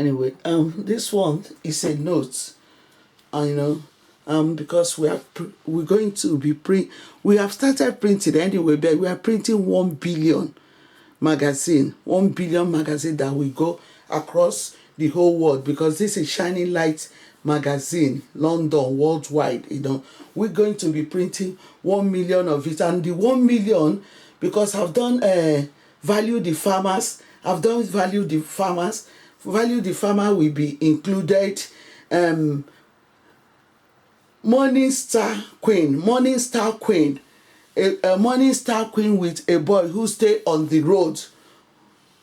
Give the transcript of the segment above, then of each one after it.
Anyway, this one is a note. Because we're going to be we have started printing anyway, but we are printing 1 billion magazine, 1 billion magazine that will go across the whole world, because this is Shining Light magazine, London, worldwide. We're going to be printing 1 million of it, and the 1 million, because I've done value the farmers. Value the farmer will be included. Morning Star Queen, a Morning Star Queen with a boy who stay on the road,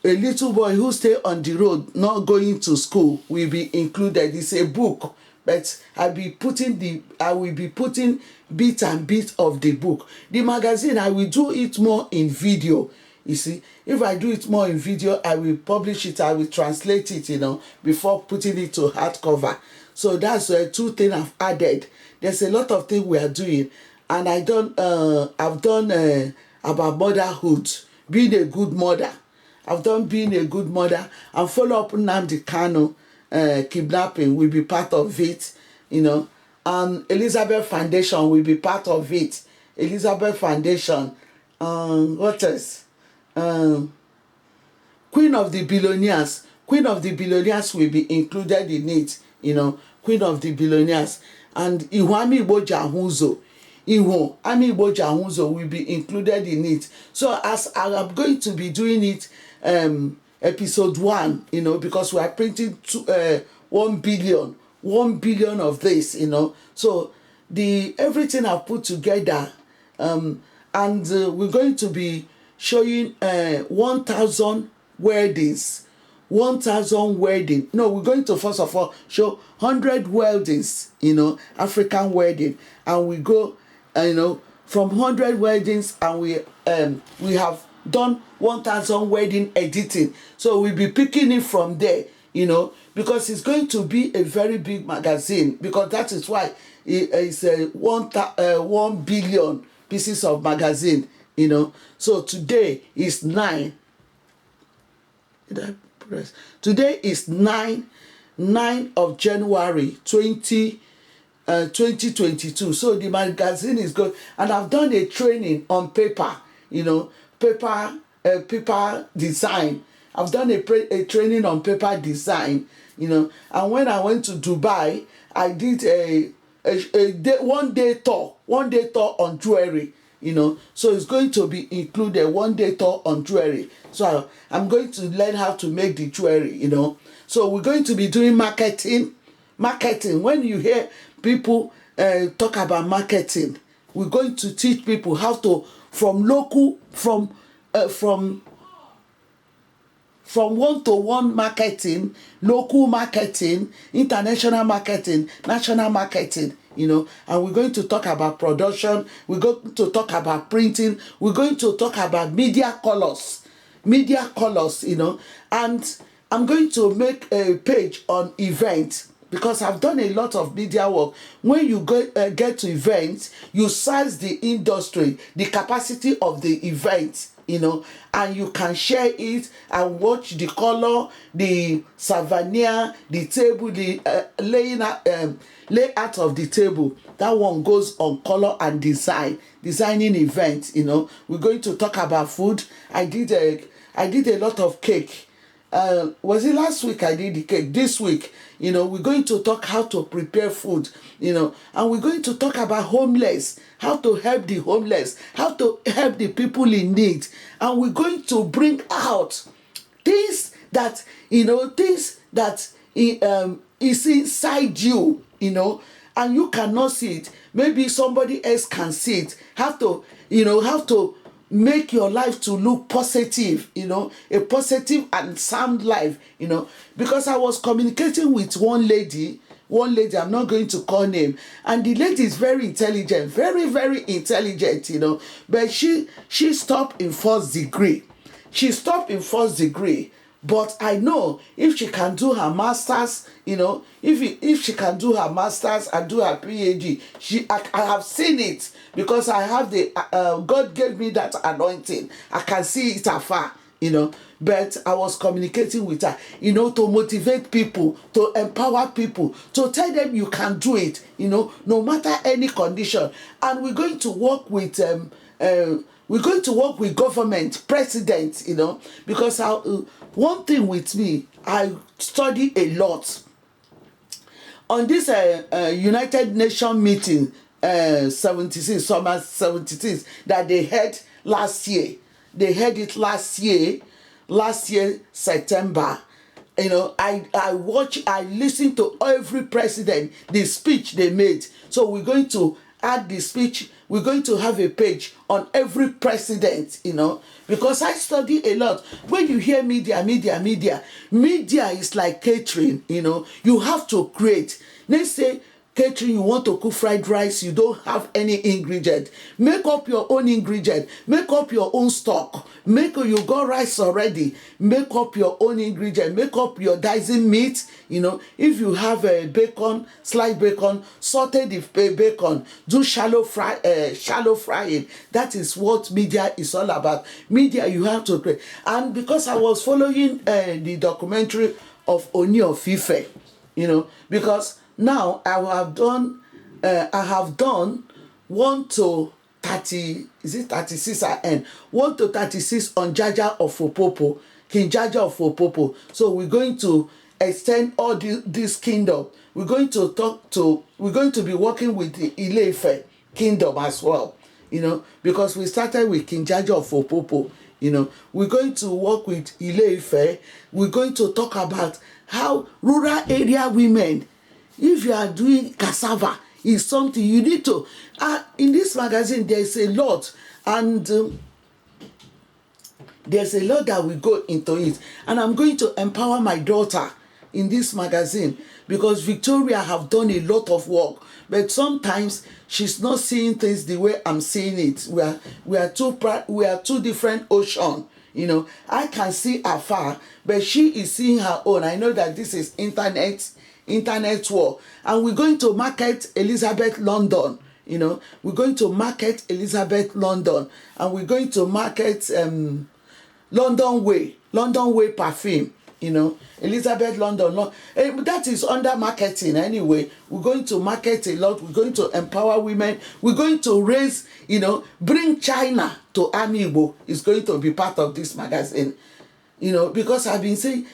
a little boy who stay on the road, not going to school, will be included. It's a book, but I will be putting bit and bit of the book. The magazine, I will do it more in video. You see, if I do it more in video, I will publish it, I will translate it, before putting it to hardcover. So that's two things I've added. There's a lot of things we are doing, and I've done about motherhood, being a good mother. I've done being a good mother, and follow up Nnamdi Kanu kidnapping will be part of it, and Elizabeth Foundation will be part of it. Elizabeth Foundation, what else? Queen of the Billionaires will be included in it, Queen of the Billionaires. And Ihuami Igbo Jahunzo will be included in it. So as I am going to be doing it, episode 1, because we are printing 1 billion of this, So everything I've put together, and we're going to be showing 1,000 weddings. 1,000 wedding. No, we're going to first of all show 100 weddings, African wedding, and we go, from 100 weddings, and we have done 1,000 wedding editing. So we'll be picking it from there, because it's going to be a very big magazine, because that is why it's 1 billion pieces of magazine, So today is 9. Today is 9 of January 2022. So the magazine is good, and I've done a training on paper, paper design. I've done a training on paper design, and when I went to Dubai, I did a one day tour on jewelry. So it's going to be included, 1 day tour on jewelry. So I'm going to learn how to make the jewelry, So we're going to be doing marketing. When you hear people talk about marketing, we're going to teach people how to, from one-to-one marketing, local marketing, international marketing, national marketing, and we're going to talk about production, we're going to talk about printing, we're going to talk about media colors, and I'm going to make a page on events, because I've done a lot of media work. When you get to events, you size the industry, the capacity of the event, and you can share it and watch the color, the souvenir, the table, the layout of the table. That one goes on color and designing events. We're going to talk about food. I did a lot of cake. Was it last week I did the cake? This week, we're going to talk how to prepare food, and we're going to talk about homeless, how to help the homeless, how to help the people in need, and we're going to bring out things that is inside you, and you cannot see it. Maybe somebody else can see it. How to make your life to look positive, a positive and sound life, because I was communicating with one lady, I'm not going to call name, and the lady is very intelligent, very, very intelligent, but she stopped in first degree. But I know if she can do her masters, if she can do her masters and do her PhD, I have seen it, because I have God gave me that anointing. I can see it afar, but I was communicating with her, to motivate people, to empower people, to tell them you can do it, no matter any condition. And we're going to work with government, president, because one thing with me, I study a lot. On this United Nations meeting, 76, summer 76, that they had last year. They had it last year, September. I listened to every president, the speech they made. So we're going to add the speech. We're going to have a page on every president, because I study a lot. When you hear media is like catering, you have to create. Let's say catering, you want to cook fried rice, you don't have any ingredient. Make up your own ingredient. Make up your own stock. You got rice already. Make up your own ingredient. Make up your dicing meat. If you have a bacon, sliced bacon, saute the bacon. Do shallow frying. That is what media is all about. Media, you have to create. And because I was following the documentary of Oni of Ife, because now I have done 1 to 30, is it 36 I end? 1 to 36 on Jaja of Opopo, King Jaja of Opopo. So we're going to extend all this kingdom. We're going to be working with the Ile-Ife kingdom as well, because we started with King Jaja of Opopo. We're going to work with Ile-Ife. We're going to talk about how rural area women, if you are doing cassava, is something you need to. In this magazine, there's a lot, and there's a lot that we go into it. And I'm going to empower my daughter in this magazine, because Victoria have done a lot of work, but sometimes she's not seeing things the way I'm seeing it. We are two different oceans. I can see afar, but she is seeing her own. I know that this is internet war, and we're going to market Elizabeth London. We're going to market Elizabeth London, and we're going to market London Way perfume. Elizabeth London. That is under marketing anyway. We're going to market a lot. We're going to empower women. We're going to raise, bring China to Amiibo. It's going to be part of this magazine. Because I've been saying,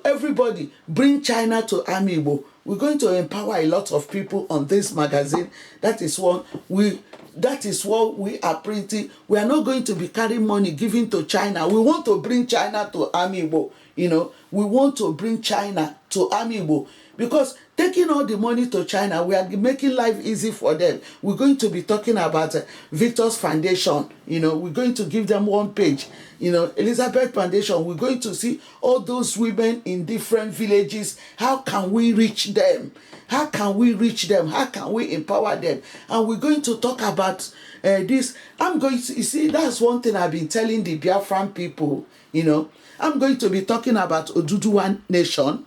everybody bring China to Amiibo. We're going to empower a lot of people on this magazine. That is what we are printing. We are not going to be carrying money giving to China. We want to bring China to Amiibo. We want to bring China to Amiibo, because taking all the money to China, we are making life easy for them. We're going to be talking about Victor's Foundation. We're going to give them one page. Elizabeth Foundation, we're going to see all those women in different villages. How can we reach them? How can we reach them? How can we empower them? And we're going to talk about this. You see, that's one thing I've been telling the Biafran people, I'm going to be talking about Oduduwa Nation.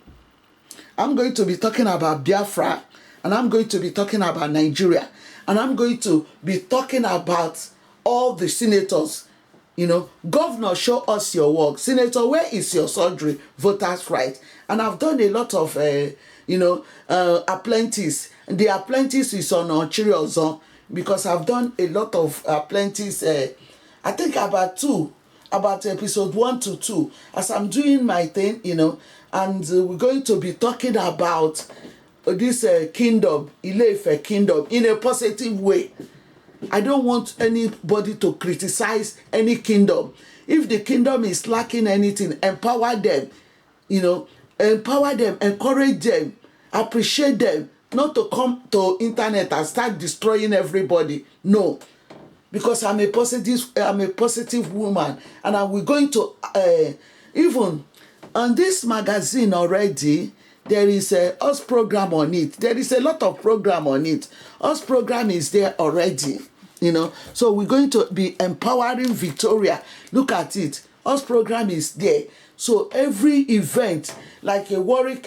I'm going to be talking about Biafra, and I'm going to be talking about Nigeria, and I'm going to be talking about all the senators. Governor, show us your work. Senator, where is your surgery? Voters' right. And I've done a lot of, apprentice. The apprentice is on Chiriozo, because I've done a lot of apprentice. I think about episode 1 to 2, as I'm doing my thing, and we're going to be talking about this kingdom, Ile-Ife kingdom, in a positive way. I don't want anybody to criticize any kingdom. If the kingdom is lacking anything, empower them, encourage them, appreciate them, not to come to internet and start destroying everybody. No. Because I'm a positive woman, and we're going to even on this magazine already. There is a US program on it. There is a lot of program on it. US program is there already. So we're going to be empowering Victoria. Look at it. US program is there. So every event, like a Warwick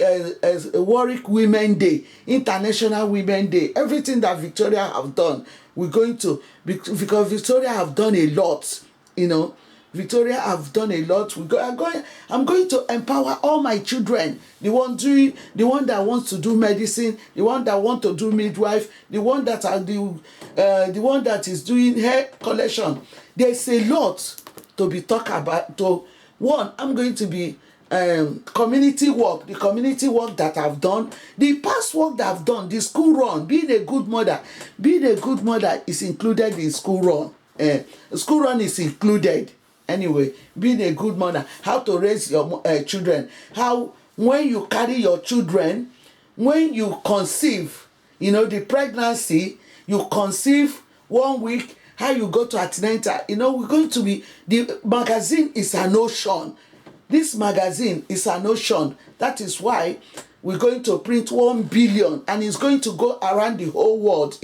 Women Day, International Women Day, everything that Victoria have done, we're going to, because Victoria have done a lot, Victoria have done a lot. I'm going to empower all my children. The one that wants to do medicine, the one that want to do midwife, the one that the one that is doing hair collection. There's a lot to be talked about. One, I'm going to be community work, the community work that I've done, the past work that I've done, the school run, being a good mother is included in school run. School run is included. Anyway, being a good mother, how to raise your children, how when you carry your children, when you conceive, the pregnancy, you conceive 1 week, how you go to antenatal. We're going to be, the magazine is an ocean. This magazine is an ocean. That is why we're going to print 1 billion and it's going to go around the whole world,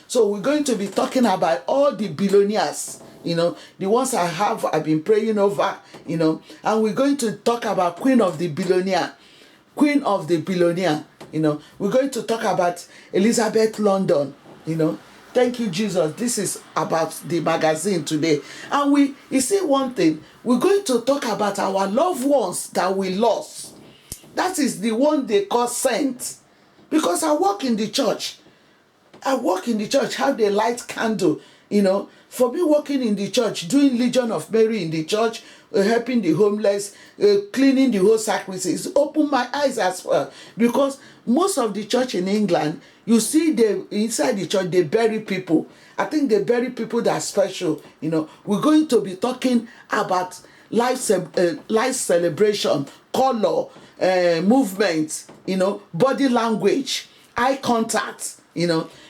So we're going to be talking about all the billionaires, the ones I've been praying over, and we're going to talk about Queen of the Billionaire. We're going to talk about Elizabeth London, Thank you, Jesus. This is about the magazine today. And you see one thing, we're going to talk about our loved ones that we lost. That is the one they call saints. Because I work in the church, how they light candle, For me working in the church, doing Legion of Mary in the church, helping the homeless, cleaning the whole sacrifices, opened my eyes as well. Because most of the church in England, you see inside the church, they bury people. I think they bury people that are special. We're going to be talking about life celebration, color, movement, body language, eye contact,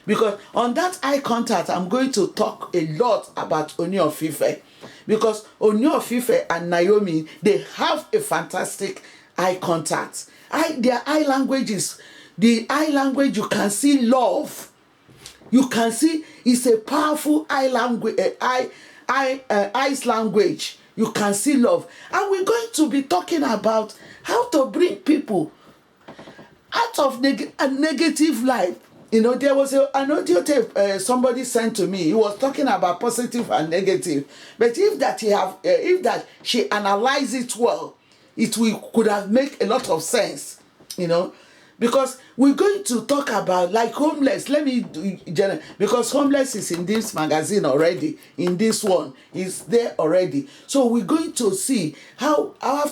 because on that eye contact, I'm going to talk a lot about Ooni of Ife. Because Ooni of Ife and Naomi, they have a fantastic eye contact. Their eye language is, the eye language, you can see love. You can see it's a powerful eye language, eyes language. You can see love. And we're going to be talking about how to bring people out of a negative life. There was an audio tape somebody sent to me. He was talking about positive and negative. But if that she analyzed it well, could have made a lot of sense, Because we're going to talk about like homeless. Let me do general, because homeless is in this magazine already. In this one, it's there already. So we're going to see how I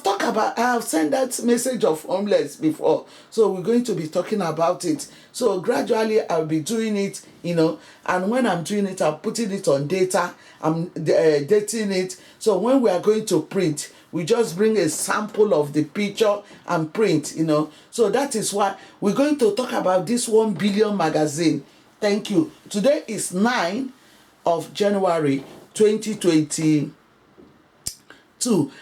have sent that message of homeless before. So we're going to be talking about it. So gradually I'll be doing it, and when I'm doing it, I'm putting it on data. I'm dating it. So when we are going to print, we just bring a sample of the picture and print, So that is why we're going to talk about this 1 billion magazine. Thank you. Today is 9 of January 2022.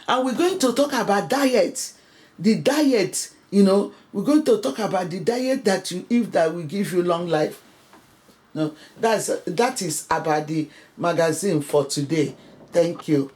And we're going to talk about diet. The diet, we're going to talk about the diet that you eat that will give you long life. No, that is about the magazine for today. Thank you.